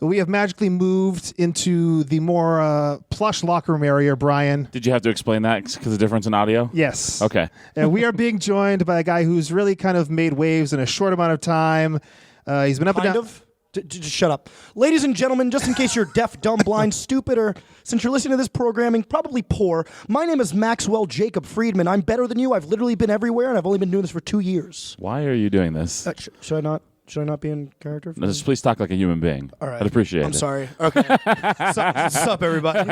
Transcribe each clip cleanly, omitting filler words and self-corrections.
We have magically moved into the more plush locker room area, Brian. Did you have to explain that because of the difference in audio? Yes. Okay. And we are being joined by a guy who's really kind of made waves in a short amount of time. He's been up and down. Just shut up. Ladies and gentlemen, just in case you're deaf, dumb, blind, stupid, or since you're listening to this programming, probably poor, my name is Maxwell Jacob Friedman. I'm better than you. I've literally been everywhere, and I've only been doing this for 2 years. Why are you doing this? Should I not be in character? No, just please talk like a human being. All right. I'd appreciate it. I'm sorry. Okay. Sup, everybody?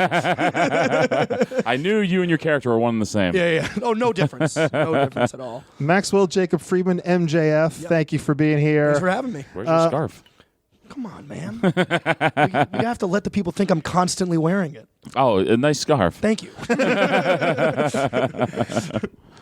I knew you and your character were one and the same. Yeah. Oh, no difference. No difference at all. Maxwell Jacob Friedman, MJF. Yep. Thank you for being here. Thanks for having me. Where's your scarf? Come on, man. we have to let the people think I'm constantly wearing it. Oh, a nice scarf. Thank you.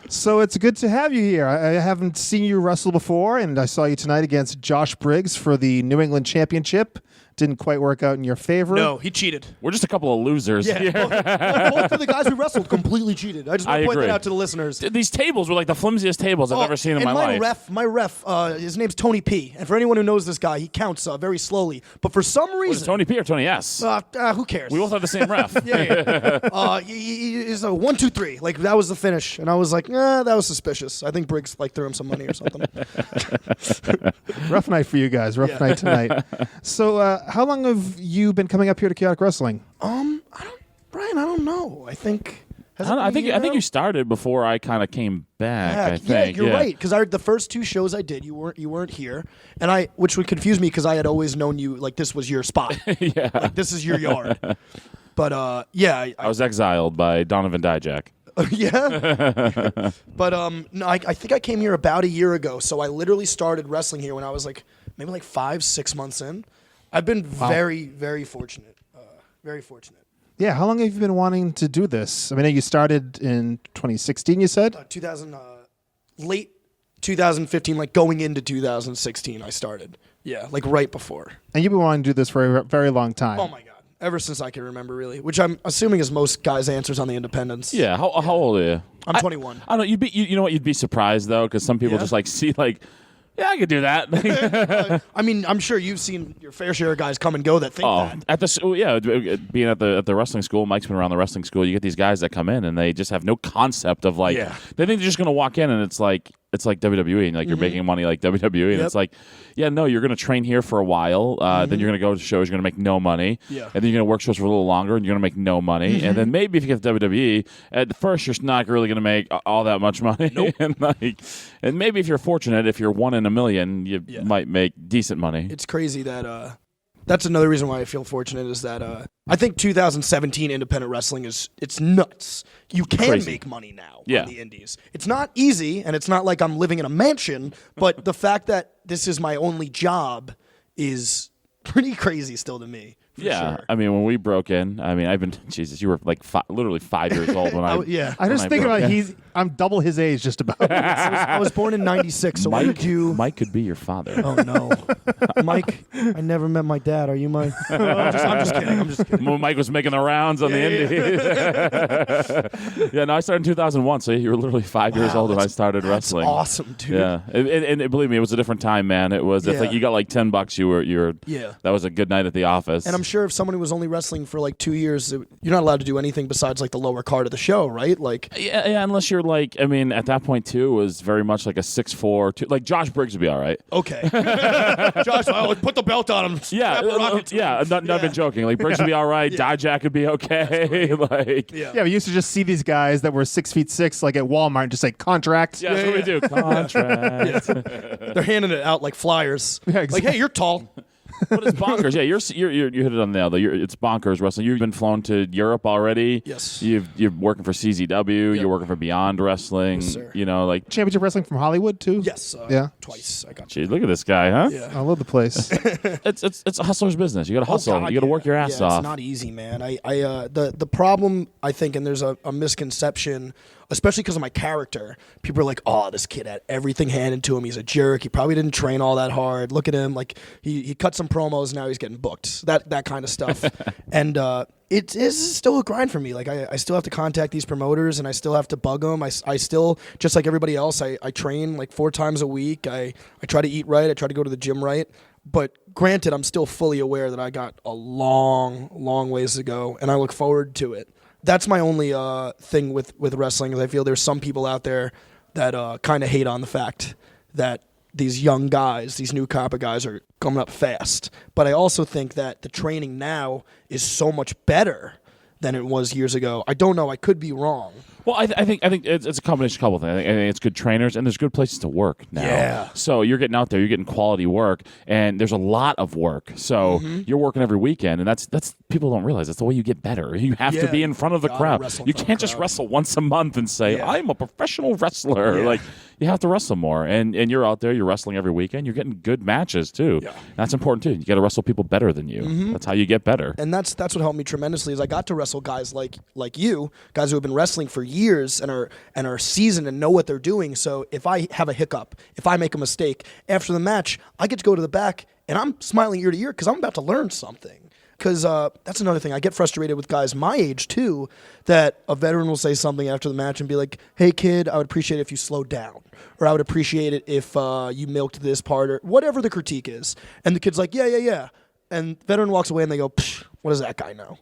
So it's good to have you here. I haven't seen you wrestle before, and I saw you tonight against Josh Briggs for the New England Championship. Didn't quite work out in your favor. No, he cheated. We're just a couple of losers here. Both of the guys we wrestled completely cheated. I just want to point that out to the listeners. These tables were like the flimsiest tables I've ever seen in my life. My ref, his name's Tony P. And for anyone who knows this guy, he counts very slowly. But for some reason... Was it Tony P or Tony S? Who cares? We both have the same ref. Yeah. He's a 1, 2, 3. Like, that was the finish. And I was like, that was suspicious. I think Briggs threw him some money or something. Rough night for you guys. Rough night tonight. So, how long have you been coming up here to Chaotic Wrestling? Brian, I don't know. I think you started before I kind of came back. I think. Yeah, you're right. Because the first 2 shows I did, you weren't here, and which would confuse me because I had always known you like this was your spot. Yeah, like this is your yard. But I was exiled by Donovan Dijak. Yeah, but no, I think I came here about a year ago. So I literally started wrestling here when I was maybe 5-6 months in. I've been very, very fortunate. Very fortunate. Yeah, how long have you been wanting to do this? I mean, you started in 2016, you said? Late 2015, going into 2016, I started. Yeah, right before. And you've been wanting to do this for a very long time. Oh, my God. Ever since I can remember, really. Which I'm assuming is most guys' answers on the independents. Yeah, how old are you? I'm 21. I don't know. You know what? You'd be surprised, though, because some people just see yeah, I could do that. I mean, I'm sure you've seen your fair share of guys come and go that think that. Being at the wrestling school, Mike's been around the wrestling school. You get these guys that come in and they just have no concept of they think they're just going to walk in and it's like WWE and you're making money like WWE and it's like, yeah, no, you're going to train here for a while. Then you're going to go to shows, you're going to make no money. Yeah. And then you're going to work shows for a little longer and you're going to make no money. And then maybe if you get to WWE, at first you're not really going to make all that much money. Nope. and maybe if you're fortunate, if you're 1 in a million, you might make decent money. It's crazy that that's another reason why I feel fortunate is that I think 2017 independent wrestling it's nuts. You can make money now on the indies. It's not easy, and it's not like I'm living in a mansion, but the fact that this is my only job is pretty crazy still to me. Yeah, sure. I mean, when we broke in, I've been, Jesus, you were literally 5 years old when I. I just think about I'm double his age, just about. I was born in '96, so Mike, what did you? Mike could be your father. Oh no, Mike! I never met my dad. Are you my? I'm just kidding. When Mike was making the rounds on the Indies. Yeah, no, I started in 2001, so you were literally 5 years old when I started wrestling. Awesome, dude. Yeah, and believe me, it was a different time, man. It was. If you got $10, you were. Yeah. That was a good night at the office. And I'm sure if someone who was only wrestling for 2 years, you're not allowed to do anything besides the lower card of the show, right? Yeah, unless you're at that point too, was very much like a 6'4", Josh Briggs would be all right. Okay. Josh, put the belt on him. Yeah, not been joking. Briggs would be all right. Dijak would be okay. We used to just see these guys that were 6'6" at Walmart and just say contract. Yeah, that's what we do. Contract. They're handing it out like flyers. Yeah, exactly. Hey, you're tall. But it's bonkers. Yeah, you hit it on the nail. It's bonkers wrestling. You've been flown to Europe already. Yes. You're working for CZW. Yep. You're working for Beyond Wrestling. Yes, sir. Championship Wrestling from Hollywood too. Yes. Twice. I got. Gee, look at this guy, huh? Yeah. I love the place. It's a hustler's business. You got to hustle. God, you got to work your ass off. It's not easy, man. The problem I think, and there's a misconception, especially because of my character. People are like, "Oh, this kid had everything handed to him. He's a jerk. He probably didn't train all that hard. Look at him. He cut some promos. Now he's getting booked. That kind of stuff." And it is still a grind for me. I still have to contact these promoters, and I still have to bug them. I still, just like everybody else, I train 4 times a week. I try to eat right. I try to go to the gym right. But granted, I'm still fully aware that I got a long, long ways to go, and I look forward to it. That's my only thing with wrestling, is I feel there's some people out there that kind of hate on the fact that these young guys, these new copper guys, are coming up fast. But I also think that the training now is so much better than it was years ago. I don't know. I could be wrong. Well, I think it's a combination of a couple of things. I think it's good trainers, and there's good places to work now. Yeah. So you're getting out there, you're getting quality work, and there's a lot of work. So you're working every weekend, and that's people don't realize that's the way you get better. You have to be in front of the crowd. You can't just wrestle once a month and say, I'm a professional wrestler. Like, you have to wrestle more, and you're out there, you're wrestling every weekend, you're getting good matches too. Yeah. That's important too. You got to wrestle people better than you. That's how you get better. And that's what helped me tremendously, is I got to wrestle guys like you, guys who have been wrestling for years and are seasoned and know what they're doing. So if I have a hiccup, if I make a mistake after the match, I get to go to the back and I'm smiling ear to ear because I'm about to learn something. Because that's another thing. I get frustrated with guys my age, too, that a veteran will say something after the match and be like, hey, kid, I would appreciate it if you slowed down. Or I would appreciate it if you milked this part, or whatever the critique is. And the kid's like, yeah. And the veteran walks away and they go, psh, what does that guy know?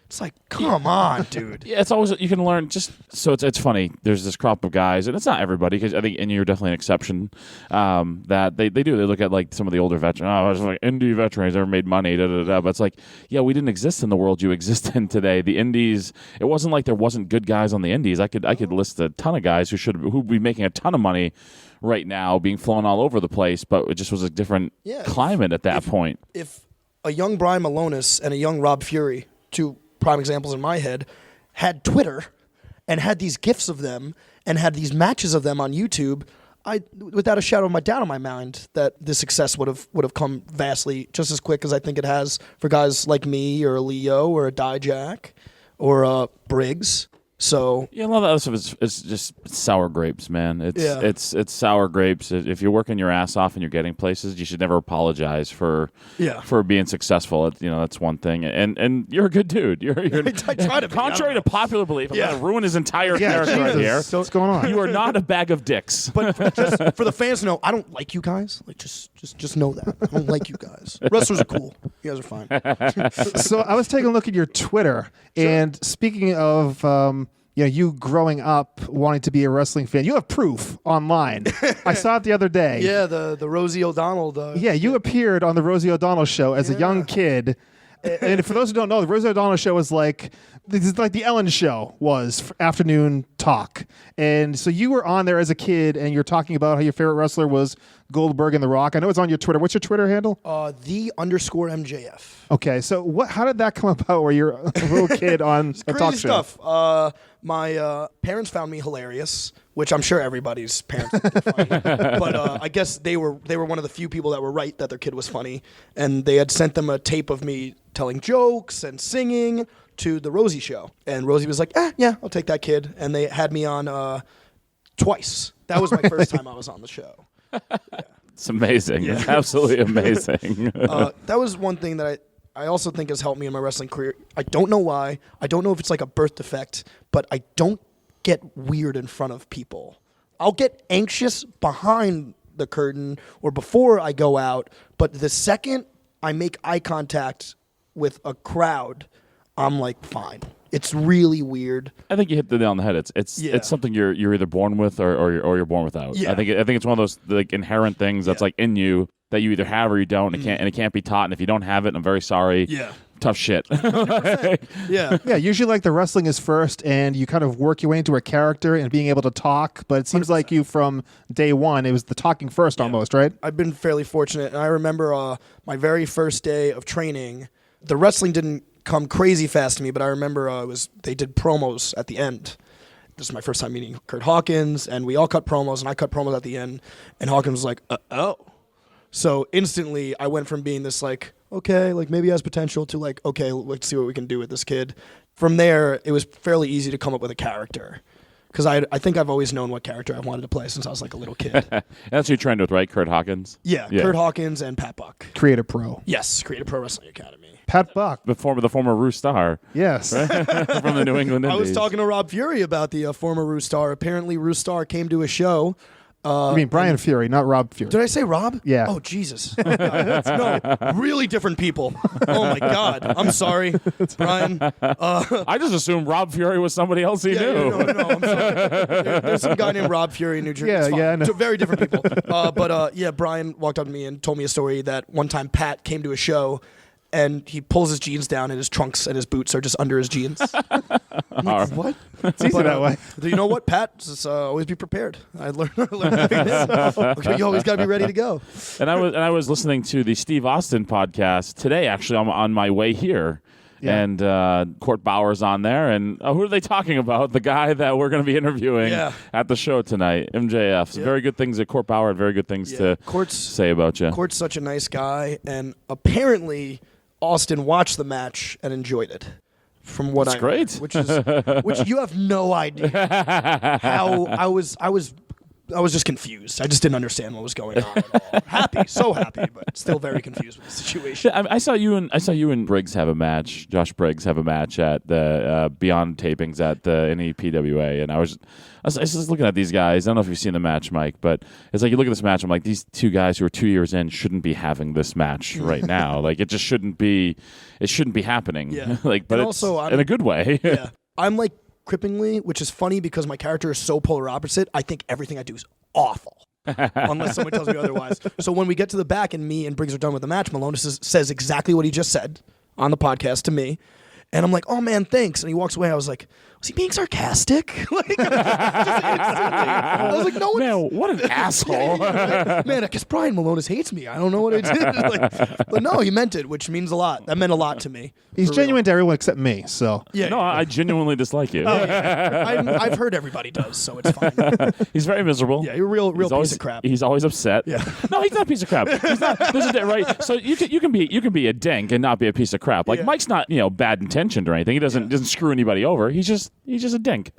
It's like, come on, dude. Yeah, it's always, you can learn just, so it's funny. There's this crop of guys, and it's not everybody, because I think, and you're definitely an exception, that they look at like some of the older veterans, it's like indie veterans never made money, but it's like, yeah, we didn't exist in the world you exist in today. The indies, it wasn't like there wasn't good guys on the indies. I could list a ton of guys who'd be making a ton of money right now, being flown all over the place, but it just was a different climate at that point. If a young Brian Malonis and a young Rob Fury, two prime examples in my head, had Twitter and had these GIFs of them and had these matches of them on YouTube, I, without a shadow of a doubt in my mind, that this success would have come vastly just as quick as I think it has for guys like me or a Leo or a Dijak or a Briggs. So yeah, a lot of that other stuff is just sour grapes, man. It's sour grapes. If you're working your ass off and you're getting places, you should never apologize for being successful. That's one thing. And you're a good dude. You're I try to be. Contrary to popular belief, I'm going to ruin his entire character right here. So what's going on? You are not a bag of dicks. But just for the fans to know, I don't like you guys. Like just know that I don't like you guys. Wrestlers are cool. You guys are fine. So I was taking a look at your Twitter, and speaking of you growing up wanting to be a wrestling fan, you have proof online. I saw it the other day. Yeah, the Rosie O'Donnell. You appeared on the Rosie O'Donnell show as a young kid. And for those who don't know, the Rosie O'Donnell show was like the Ellen show was for afternoon talk. And so you were on there as a kid, and you're talking about how your favorite wrestler was Goldberg and The Rock. I know it's on your Twitter. What's your Twitter handle? _MJF. Okay, so how did that come about where you're a little kid on a talk show? Stuff. My parents found me hilarious, which I'm sure everybody's parents find funny. But I guess they were one of the few people that were right that their kid was funny. And they had sent them a tape of me telling jokes and singing to the Rosie show. And Rosie was like, yeah, I'll take that kid. And they had me on twice. That was my first time I was on the show. Yeah. It's amazing. Yeah. It's absolutely amazing. That was one thing that I also think has helped me in my wrestling career. I don't know why. I don't know if it's like a birth defect, but I don't get weird in front of people. I'll get anxious behind the curtain or before I go out, but the second I make eye contact with a crowd, I'm like, fine. It's really weird. I think you hit the nail on the head. It's something you're either born with or you're born without. Yeah. I think it's one of those like inherent things that's like in you that you either have or you don't, and it can't be taught. And if you don't have it, I'm very sorry. Yeah. Tough shit. Yeah. Yeah, usually like the wrestling is first, and you kind of work your way into a character and being able to talk, but it seems 100%. Like you from day one, it was the talking first almost, right? I've been fairly fortunate, and I remember my very first day of training, the wrestling didn't come crazy fast to me, but I remember they did promos at the end. This is my first time meeting Curt Hawkins, and we all cut promos, and I cut promos at the end, and Hawkins was like, oh. So instantly, I went from being this like, okay, like maybe he has potential to like, okay, let's see what we can do with this kid. From there, it was fairly easy to come up with a character. Because I think I've always known what character I wanted to play since I was like a little kid. That's who you trained with, right? Curt Hawkins? Yeah, Curt Hawkins and Pat Buck. Creative Pro. Yes, Creative Pro Wrestling Academy. Pat Buck. The former Roo Star. Yes. Right? From the New England Indies. I was talking to Rob Fury about the former Roo Star. Apparently, Roo Star came to a show I mean Brian Fury, not Rob Fury. Did I say Rob? Yeah. Oh, Jesus. Oh, God. No, really different people. Oh, my God. I'm sorry, Brian. I just assumed Rob Fury was somebody else he knew. No, I'm sorry. There's some guy named Rob Fury in New Jersey. Yeah, It's fine. yeah, I know. Two very different people. But Brian walked up to me and told me a story that one time Pat came to a show and he pulls his jeans down and his trunks and his boots are just under his jeans. I'm like, what? It's easy that way. You know what, Pat? Just, always be prepared. I learned okay, you always got to be ready to go. And I was listening to the Steve Austin podcast today. Actually, I'm on my way here. Yeah. And Court Bauer's on there. And who are they talking about? The guy that we're going to be interviewing at the show tonight, MJF. So very good things at Court Bauer. Very good things to say about you. Court's such a nice guy. And apparently Austin watched the match and enjoyed it. From what I great. Which you have no idea how I was just confused. I just didn't understand what was going on at all. Happy, so happy, but still very confused with the situation. I saw you and Briggs have a match. Josh Briggs have a match at the Beyond tapings at the NEPWA, and I was just looking at these guys. I don't know if you've seen the match, Mike, but it's like you look at this match. I'm like, these two guys who are 2 years in shouldn't be having this match right now. Like, it just shouldn't be. It shouldn't be happening. Yeah. Like, but and it's also, in a good way. Yeah, I'm like cripplingly, which is funny because my character is so polar opposite. I think everything I do is awful. Unless someone tells me otherwise. So when we get to the back and me and Briggs are done with the match, Malone says exactly what he just said on the podcast to me. And I'm like, oh, man, thanks. And he walks away. I was like, was he being sarcastic? Like, just instantly. I was like, no one. Man, what an asshole. Man, I guess Brian Malonis hates me. I don't know what I did. But no, he meant it, which means a lot. That meant a lot to me. He's genuine to everyone except me, so. Yeah. No, I genuinely dislike you. I've heard everybody does, so it's fine. He's very miserable. Yeah, you're a real piece of crap. He's always upset. Yeah. No, he's not a piece of crap. He's not. Right. So you can be a dink and not be a piece of crap. Like Mike's not bad intentioned or anything. He doesn't screw anybody over. He's just a dink.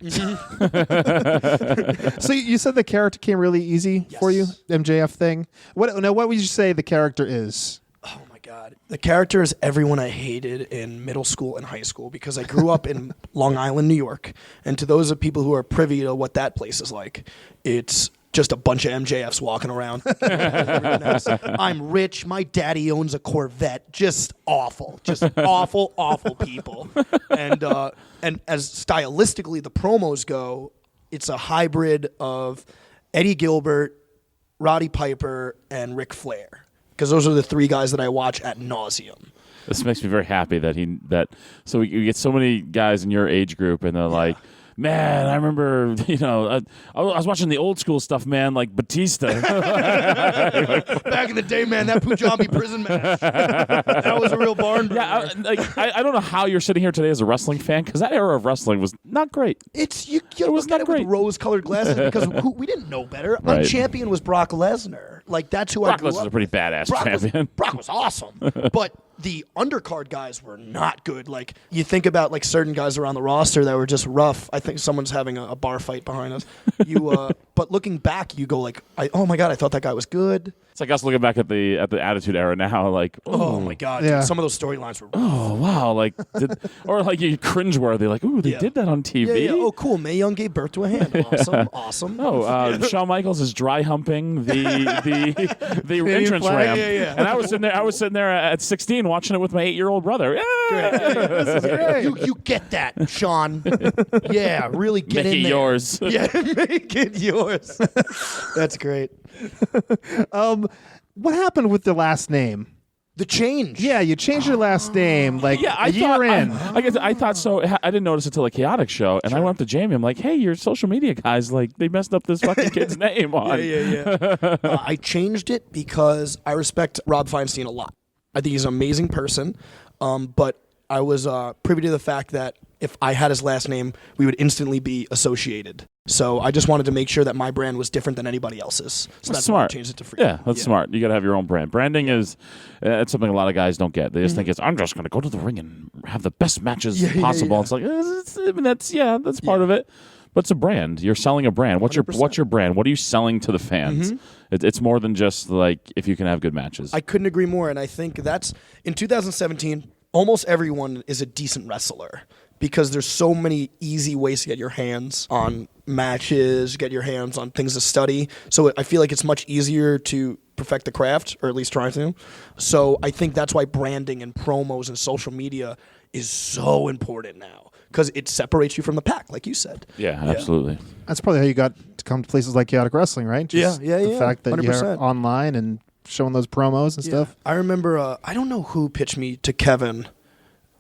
So you said the character came really easy for you, MJF thing. What would you say the character is? Oh my God. The character is everyone I hated in middle school and high school because I grew up in Long Island, New York. And to those of people who are privy to what that place is like, it's just a bunch of MJFs walking around. I'm rich. My daddy owns a Corvette. Just awful. Just awful, awful people. And as stylistically the promos go, it's a hybrid of Eddie Gilbert, Roddy Piper, and Ric Flair. Because those are the three guys that I watch ad nauseum. This makes me very happy that so we get so many guys in your age group, and they're like, man, I remember, I was watching the old school stuff, man, like Batista. Back in the day, man, that Punjabi prison match. That was a real barn burner. Yeah, I don't know how you're sitting here today as a wrestling fan, because that era of wrestling was not great. It was not great. With rose-colored glasses because we didn't know better. Right. My champion was Brock Lesnar. Like, that's who Brock I grew Lesnar's up a pretty badass Brock champion. Brock was awesome. But the undercard guys were not good. Like, you think about, like, certain guys around the roster that were just rough. I think someone's having a bar fight behind us. But looking back, you go like, oh my God, I thought that guy was good. It's like us looking back at the Attitude Era now, like, oh my God, yeah. dude, some of those storylines were rough. oh wow, like, or like you cringeworthy, like, ooh, they did that on TV. Yeah. Oh, cool. Mae Young gave birth to a hand. Awesome. Oh, Shawn Michaels is dry humping the entrance flag. ramp, Yeah. and I was sitting there at 16 watching it with my 8-year-old brother. This is great. You get that, Sean. Yeah, really get Make in it there. yours. Yeah, make it yours. That's great. What happened with the last name? The change. Yeah, you changed your last name like a year in. I thought so. I didn't notice it till a Chaotic show, and I went up to Jamie. I'm like, "Hey, your social media guys, like, they messed up this fucking kid's name on." Yeah. I changed it because I respect Rob Feinstein a lot. I think he's an amazing person, but I was privy to the fact that if I had his last name, we would instantly be associated. So I just wanted to make sure that my brand was different than anybody else's. So that's why I smart. changed it to Freedom. Yeah, that's smart. You got to have your own brand. Branding is it's something a lot of guys don't get. They just think I'm just going to go to the ring and have the best matches possible. Yeah. It's like that's part of it. But it's a brand. You're selling a brand. What's your brand? What are you selling to the fans? It's more than just like if you can have good matches. I couldn't agree more, and I think that's in 2017. Almost everyone is a decent wrestler. because there's so many easy ways to get your hands on matches, get your hands on things to study. So I feel like it's much easier to perfect the craft, or at least try to. So I think that's why branding and promos and social media is so important now, because it separates you from the pack, like you said. Yeah, absolutely. That's probably how you got to come to places like Chaotic Wrestling, right? Just Yeah, the fact that 100%. you're online and showing those promos and stuff. I remember, I don't know who pitched me to Kevin,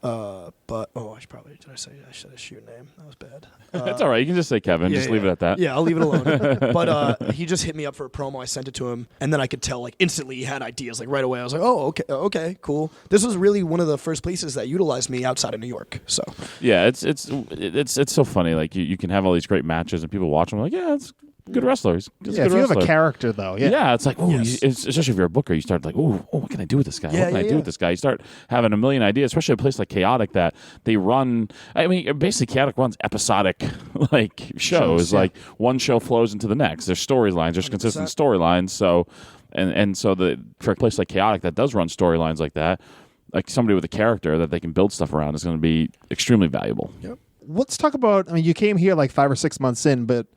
but I should have shoot your name. That was bad. It's all right. You can just say Kevin. Just leave it at that. Yeah, I'll leave it alone. But he just hit me up for a promo. I sent it to him, and then I could tell like instantly he had ideas. Like right away, I was like, oh, okay, cool. This was really one of the first places that utilized me outside of New York. So yeah, it's so funny. Like you can have all these great matches, and people watch them like, yeah, it's good wrestler. He's a good If you wrestler. have a character, though, it's like, Yes. especially if you're a booker, you start like, what can I do with this guy? Yeah, What can I do with this guy? You start having a million ideas, especially a place like Chaotic that they run. I mean, basically, Chaotic runs episodic like shows. Like one show flows into the next. There's storylines. There's 100%. consistent storylines. So, and so for a place like Chaotic that does run storylines like that, like somebody with a character that they can build stuff around is going to be extremely valuable. Yep. Let's talk about, I mean, you came here like 5 or 6 months in, but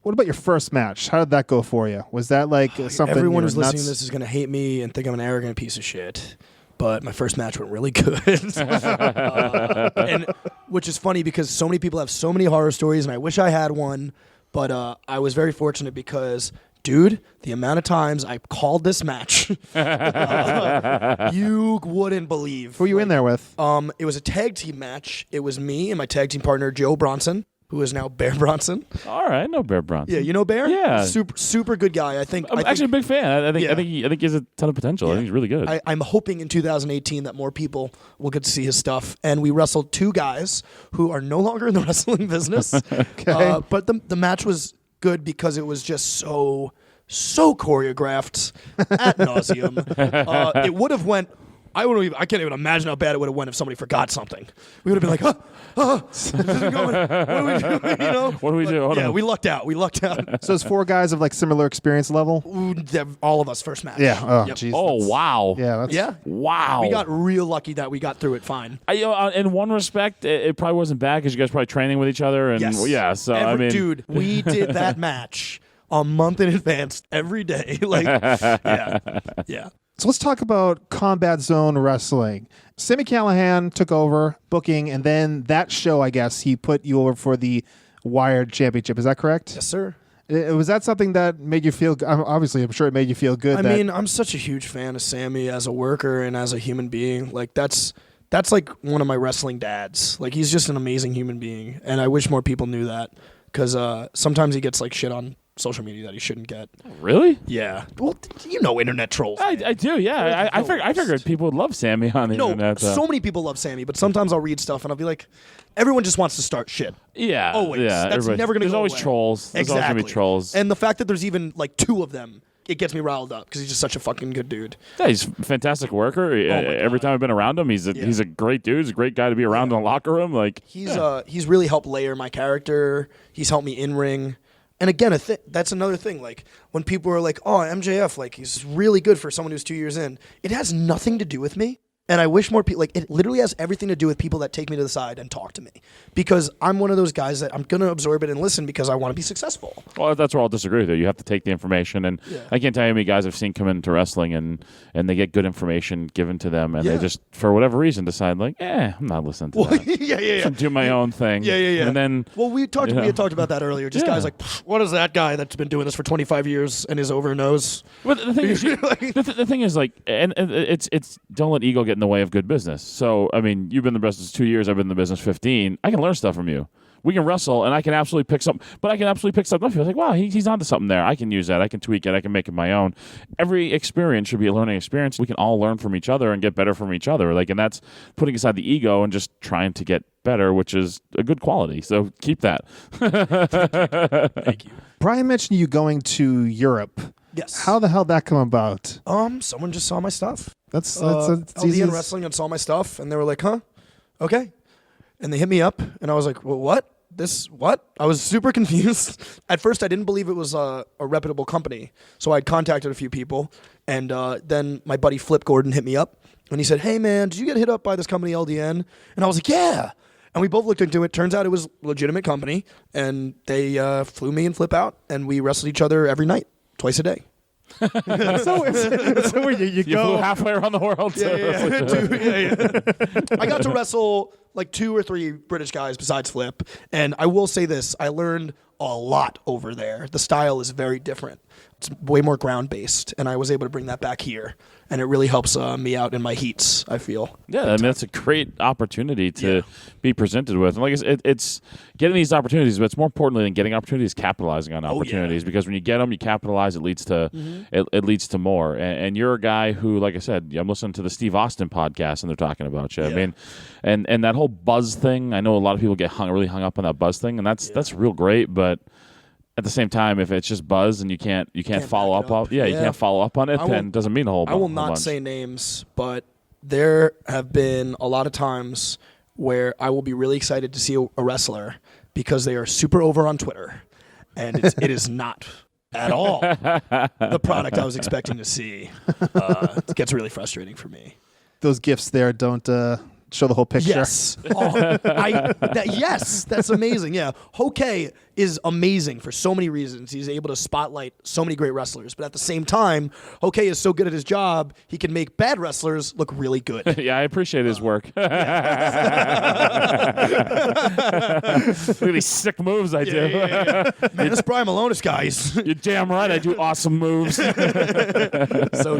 what about your first match? How did that go for you? Was that like something Everyone you who's were listening to nuts? this is going to hate me and think I'm an arrogant piece of shit. But my first match went really good. And which is funny because so many people have so many horror stories, and I wish I had one. But I was very fortunate because, dude, the amount of times I called this match, you wouldn't believe. Who were you in there with? It was a tag team match. It was me and my tag team partner, Joe Bronson, who is now Bear Bronson. All right, no Bear Bronson. Yeah, you know Bear? Yeah. Super good guy. I'm actually a big fan. I think he has a ton of potential. I think he's really good. I'm hoping in 2018 that more people will get to see his stuff. And we wrestled two guys who are no longer in the wrestling business. Okay. But the match was good because it was just so choreographed ad nauseum. It would have went. I can't even imagine how bad it would have went if somebody forgot something. We would have been like, this isn't going. What do we do? You know? What do we do? Hold on. We lucked out. So it's 4 guys of like similar experience level? Ooh, all of us first match. Yeah. Oh, Yep. jeez. Oh, wow. Yeah. That's, Yeah. Wow. We got real lucky that we got through it fine. In one respect, it probably wasn't bad because you guys were probably training with each other. And Yes. yeah, so Dude, we did that match a month in advance every day. Like, yeah. So let's talk about Combat Zone Wrestling. Sami Callahan took over booking, and then that show, I guess, he put you over for the Wired Championship. Is that correct? Yes, sir. Was that something that made you feel? Obviously, I'm sure it made you feel good. I mean, I'm such a huge fan of Sammy as a worker and as a human being. Like that's like one of my wrestling dads. Like he's just an amazing human being, and I wish more people knew that because sometimes he gets like shit on social media that he shouldn't get. Really? Yeah. Well, you know, internet trolls. I do, yeah. I figured people would love Sammy on the No, internet. so many people love Sammy, but sometimes I'll read stuff and I'll be like, everyone just wants to start shit. Yeah. Always. Yeah, That's never going to go There's always away. trolls. There's always going to be trolls. And the fact that there's even like 2 of them, it gets me riled up because he's just such a fucking good dude. Yeah, he's a fantastic worker. Every time I've been around him, he's a great dude. He's a great guy to be around in the locker room. Like He's really helped layer my character. He's helped me in ring. And again, that's another thing. Like when people are like, "Oh, MJF, like he's really good for someone who's 2 years in," it has nothing to do with me. And I wish more people, like, it literally has everything to do with people that take me to the side and talk to me. Because I'm one of those guys that I'm going to absorb it and listen because I want to be successful. Well, that's where I'll disagree with you. You have to take the information. And I can't tell you how many guys I've seen come into wrestling and they get good information given to them. And they just, for whatever reason, decide, like, I'm not listening to that. Yeah. Do my own thing. Yeah. And then, well, we had talked about that earlier. Just guys like, what is that guy that's been doing this for 25 years and is over a nose? But the thing is, the thing is, like, and it's don't let ego get in the way of good business. So, I mean, you've been in the business 2 years. I've been in the business 15. I can learn stuff from you. We can wrestle, and I can absolutely pick something. But I can absolutely pick something up. You're like, wow, he's onto something there. I can use that. I can tweak it. I can make it my own. Every experience should be a learning experience. We can all learn from each other and get better from each other. Like, and that's putting aside the ego and just trying to get better, which is a good quality. So keep that. Thank you. Brian mentioned you going to Europe. Yes. How the hell did that come about? Someone just saw my stuff. That's LD easy and wrestling and saw my stuff, and they were like, huh? Okay. And they hit me up, and I was like, well, what? What? I was super confused. At first, I didn't believe it was a reputable company. So I'd contacted a few people, and then my buddy Flip Gordon hit me up, and he said, hey, man, did you get hit up by this company, LDN? And I was like, yeah. And we both looked into it. Turns out it was a legitimate company, and they flew me and Flip out, and we wrestled each other every night, twice a day. so where you You go flew halfway around the world. I got to wrestle like 2 or 3 British guys besides Flip, and I will say this: I learned a lot over there. The style is very different. It's way more ground based, and I was able to bring that back here, and it really helps me out in my heats, I feel. Yeah, I mean that's a great opportunity to be presented with. And like I said, it's getting these opportunities, but it's more importantly than getting opportunities, capitalizing on opportunities. Because when you get them, you capitalize. It leads to it leads to more. And you're a guy who, like I said, I'm listening to the Steve Austin podcast, and they're talking about you. Yeah. I mean, and that whole buzz thing. I know a lot of people get really hung up on that buzz thing, and that's real great, but. At the same time, if it's just buzz and you can't follow up on you can't follow up on it, then it doesn't mean a whole bunch. I will not say names, but there have been a lot of times where I will be really excited to see a wrestler because they are super over on Twitter, and it is not at all the product I was expecting to see. It gets really frustrating for me. those gifts there don't show the whole picture. Yes. Yes, that's amazing. Yeah. Hokey is amazing for so many reasons. He's able to spotlight so many great wrestlers. But at the same time, Hokey is so good at his job, he can make bad wrestlers look really good. Yeah, I appreciate his work. Look at these sick moves I do. Yeah. Man, this Brian Malonis guy is You're damn right I do awesome moves. so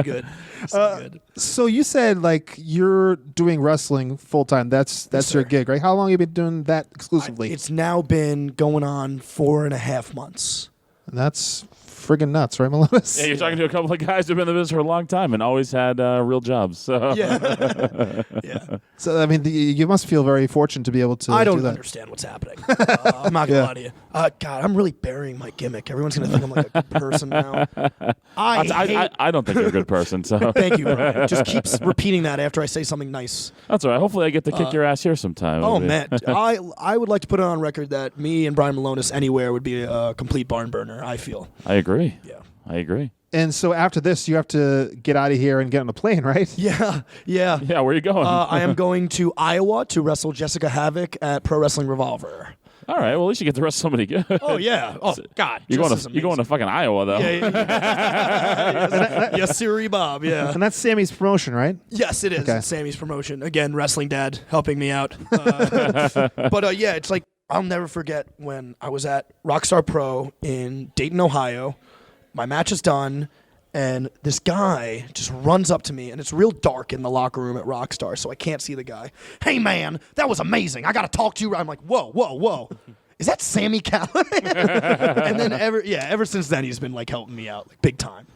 good. So good. So you said like you're doing wrestling full time. That's Yes, your sir. gig, right? How long have you been doing that exclusively? It's now been going on 4.5 months. That's friggin' nuts, right, Malonis? Yeah, you're talking to a couple of guys who've been in the business for a long time and always had real jobs. So. Yeah. Yeah. So I mean, you must feel very fortunate to be able to. I do don't that. understand what's happening. I'm not gonna lie to you. God, I'm really burying my gimmick. Everyone's gonna think I'm like a good person now. I don't think you're a good person. So Thank you, Brian. Just keeps repeating that after I say something nice. that's all right. Hopefully, I get to kick your ass here sometime. Oh Maybe. man, I would like to put it on record that me and Brian Malonis anywhere would be a complete barn burner. I feel. I agree. Yeah. I agree. And so after this, you have to get out of here and get on a plane, right? Yeah. Yeah, where are you going? I am going to Iowa to wrestle Jessica Havoc at Pro Wrestling Revolver. all right. Well, at least you get to wrestle somebody good. Oh yeah. Oh God. You're Jess is going to fucking Iowa though. Yeah. Yes, Siri Bob. Yeah. And that's Sammy's promotion, right? Yes, it is. Okay. It's Sammy's promotion. Again, Wrestling Dad helping me out. But yeah, it's like I'll never forget when I was at Rockstar Pro in Dayton, Ohio. My match is done, and this guy just runs up to me, and it's real dark in the locker room at Rockstar, so I can't see the guy. Hey, man, that was amazing. I got to talk to you. I'm like, whoa. Is that Sami Callahan? And then ever since then, he's been like helping me out, like big time.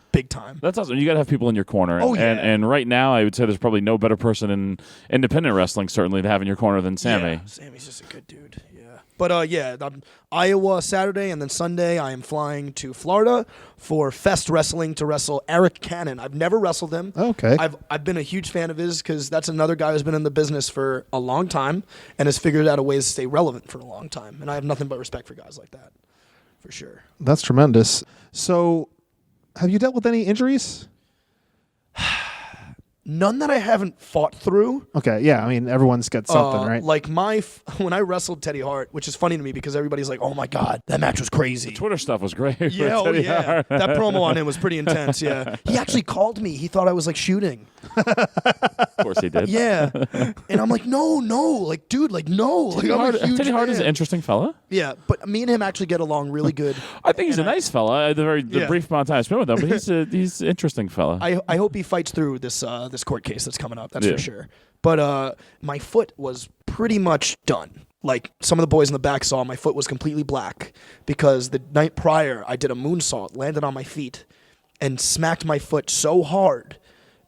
That's awesome. You got to have people in your corner. Oh, yeah. And right now, I would say there's probably no better person in independent wrestling, certainly, to have in your corner than Sami. Yeah, Sammy's just a good dude. Yeah. But I'm Iowa Saturday, and then Sunday I am flying to Florida for Fest Wrestling to wrestle Eric Cannon. I've never wrestled him. Okay. I've been a huge fan of his because that's another guy who's been in the business for a long time and has figured out a way to stay relevant for a long time. And I have nothing but respect for guys like that, for sure. That's tremendous. So, have you dealt with any injuries? None that I haven't fought through. Okay, yeah. I mean, everyone's got something, right? Like when I wrestled Teddy Hart, which is funny to me because everybody's like, "Oh my God, that match was crazy." Twitter stuff was great. Yeah, oh yeah. That promo on him was pretty intense, yeah. He actually called me. He thought I was like shooting. Of course he did. Yeah. And I'm like, no. Like, dude, like, no. Like, I'm a huge Teddy Hart is an fan. interesting fella. Yeah, but me and him actually get along really good. I think he's a nice fella. The Yeah. brief amount of time I spent with him, but he's an interesting fella. I hope he fights through this court case that's coming up. That's Yeah. for sure. But my foot was pretty much done. Like some of the boys in the back saw, my foot was completely black because the night prior I did a moonsault, landed on my feet, and smacked my foot so hard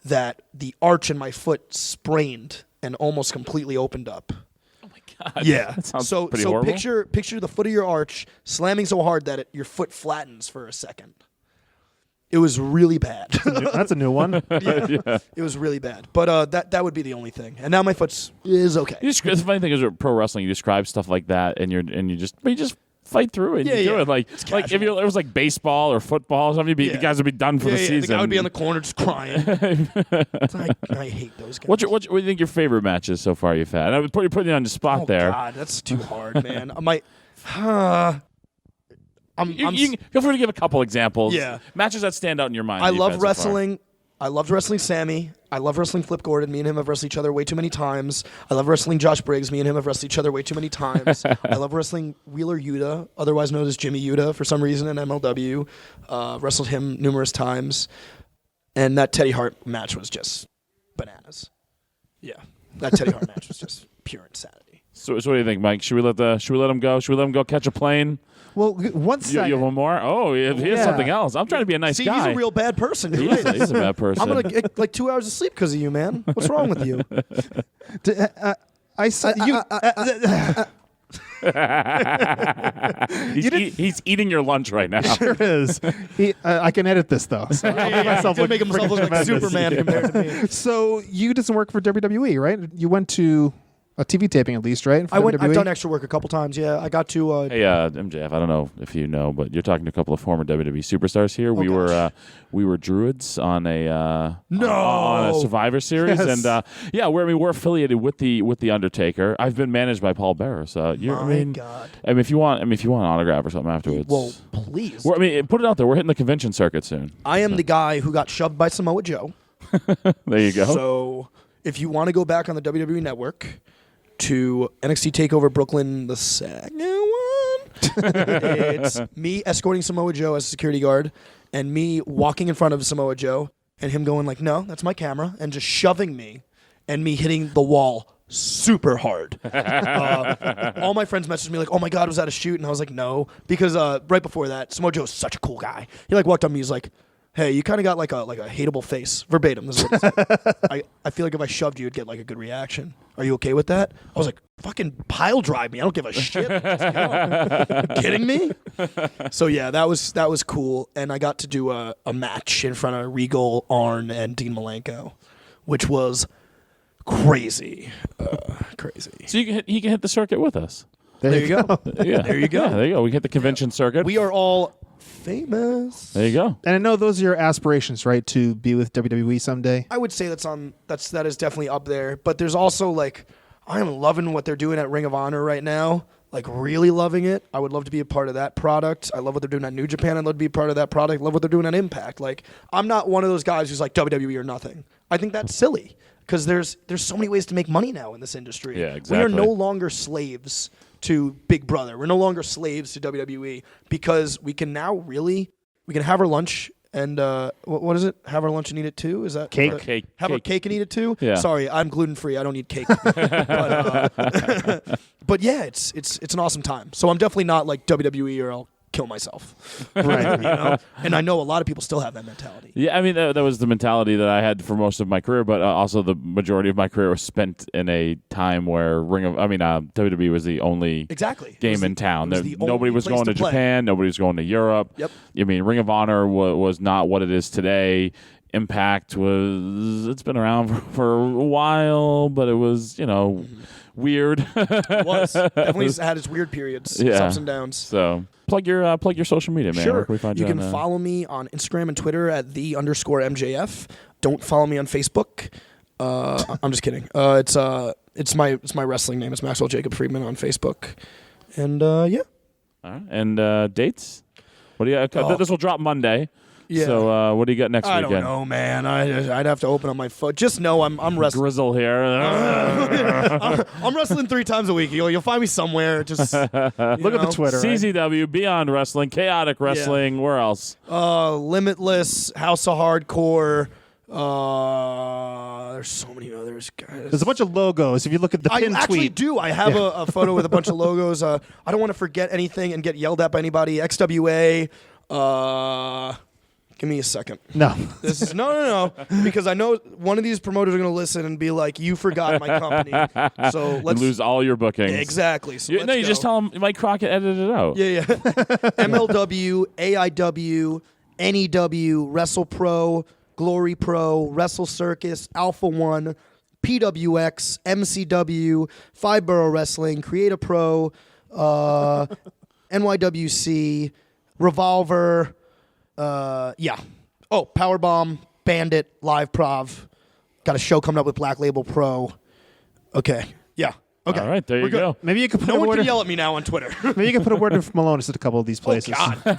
that the arch in my foot sprained and almost completely opened up. Oh my God. Yeah. That sounds So pretty horrible. picture the foot of your arch slamming so hard that your foot flattens for a second. It was really bad. That's a new one. Yeah. It was really bad. But that would be the only thing. And now my foot is okay. The funny thing is with pro wrestling, you describe stuff like that, and you just fight through it. And you do it like if it was like baseball or football or something, the guys would be done for the season. The guy would be on the corner just crying. I hate those guys. What do you think your favorite matches so far you've had? And I would put you on the spot there. God, that's too hard, man. You feel free to give a couple examples. Yeah. Matches that stand out in your mind. I love wrestling. I loved wrestling Sammy. I love wrestling Flip Gordon. Me and him have wrestled each other way too many times. I love wrestling Josh Briggs. Me and him have wrestled each other way too many times. I love wrestling Wheeler Yuta, otherwise known as Jimmy Yuta for some reason in MLW. Wrestled him numerous times. And that Teddy Hart match was just bananas. Yeah. That Teddy Hart match was just pure insanity. So what do you think, Mike? Should we let him go? Should we let him go catch a plane? Well, once you have one more? Oh, he has something else. I'm trying to be a nice guy. He's a real bad person. He's a bad person. I'm going to get like 2 hours of sleep because of you, man. What's wrong with you? He's eating your lunch right now. Sure is. I can edit this though. So I'll make himself look like Superman compared to me. So you did some work for WWE, right? You went to a TV taping at least, right? I've done extra work a couple times. Yeah, I got to. Hey, MJF. I don't know if you know, but you're talking to a couple of former WWE superstars here. We were druids on a Survivor Series, yes. and we're affiliated with the Undertaker. I've been managed by Paul Bearer, so God. I mean, if you want an autograph or something afterwards, well, please. Put it out there. We're hitting the convention circuit soon. I am the guy who got shoved by Samoa Joe. There you go. So if you want to go back on the WWE Network to NXT TakeOver Brooklyn, the second one, it's me escorting Samoa Joe as a security guard and me walking in front of Samoa Joe and him going like, no, that's my camera, and just shoving me and me hitting the wall super hard. All my friends messaged me like, oh my God, was that a shoot? And I was like, no, because right before that, Samoa Joe is such a cool guy. He like walked up to me, he's like, hey, you kind of got like a hateable face. Verbatim. This is what he said. I feel like if I shoved you, you'd get like a good reaction. Are you okay with that? I was like, fucking pile drive me. I don't give a shit. You kidding me? So yeah, that was cool. And I got to do a match in front of Regal, Arn, and Dean Malenko, which was crazy. Crazy. So he can hit the circuit with us. There you go. Yeah. There you go. Yeah, there you go. We hit the convention circuit. We are all famous. There you go. And I know those are your aspirations, right? To be with WWE someday. I would say that is definitely up there. But there's also like, I am loving what they're doing at Ring of Honor right now. Like really loving it. I would love to be a part of that product. I love what they're doing at New Japan. I'd love to be a part of that product. I love what they're doing at Impact. Like I'm not one of those guys who's like WWE or nothing. I think that's silly because there's so many ways to make money now in this industry. Yeah, exactly. We are no longer slaves to Big Brother. We're no longer slaves to WWE because we can have our lunch and what is it? Have our lunch and eat it too? Is that cake? Have our cake and eat it too? Yeah. Sorry, I'm gluten free. I don't eat cake. But yeah, it's an awesome time. So I'm definitely not like WWE or I'll kill myself. Right. You know? And I know a lot of people still have that mentality. Yeah, I mean that was the mentality that I had for most of my career, but also the majority of my career was spent in a time where WWE was the only game in town. Nobody was going to Japan. Nobody was going to Europe. Yep. I mean, Ring of Honor was not what it is today. Impact it's been around for a while, but it was weird. It was definitely had its weird periods, its ups and downs. So plug your social media, man. Sure. Where can we find you? You can follow me on Instagram and Twitter at _MJF. Don't follow me on Facebook. I'm just kidding. It's my wrestling name. It's Maxwell Jacob Friedman on Facebook. And yeah. All right. And dates? What do you? This will drop Monday. Yeah. So what do you got next weekend? I don't know, man. I'd have to open up my phone. Just know I'm wrestling. Grizzle here. I'm wrestling 3 times a week. You'll find me somewhere. Just look at the Twitter. CZW, right? Beyond Wrestling, Chaotic Wrestling. Yeah. Where else? Limitless, House of Hardcore. There's so many others, guys. There's a bunch of logos. If you look at the pin tweet. I actually do. I have a photo with a bunch of logos. I don't want to forget anything and get yelled at by anybody. XWA. Give me a second. No. This is no. Because I know one of these promoters are going to listen and be like, "You forgot my company." So let's lose all your bookings. Exactly. So you just tell them Mike Crockett edited it out. Yeah. MLW, AIW, NEW, Wrestle Pro, Glory Pro, Wrestle Circus, Alpha One, PWX, MCW, Five Borough Wrestling, Create a Pro. NYWC, Revolver, yeah. Oh, Powerbomb, Bandit, Live Prov. Got a show coming up with Black Label Pro. Okay. Yeah. Okay. All right, there you go. Maybe you could put No a one word can in, yell at me now on Twitter. maybe you could put a word in for Malonis at a couple of these places. Oh, God.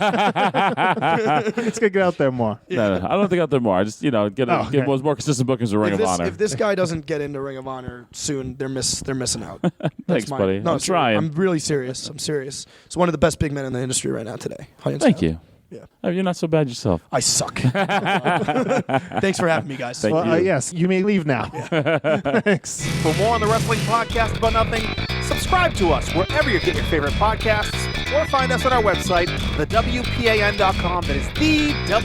It's gonna get out there more. No, I don't think out there more. I just, get okay. those more consistent bookings of Ring of Honor. If this guy doesn't get into Ring of Honor soon, they're missing out. Thanks, buddy. No, I'm trying. I'm really serious. I'm serious. It's one of the best big men in the industry right now today. Hands Thank down. you. Yeah. Oh, you're not so bad yourself. I suck. Thanks for having me, guys. Thank you. Yes, you may leave now. Thanks. For more on the Wrestling Podcast About Nothing, subscribe to us wherever you get your favorite podcasts, or find us on our website, thewpan.com. That is thewpan.com.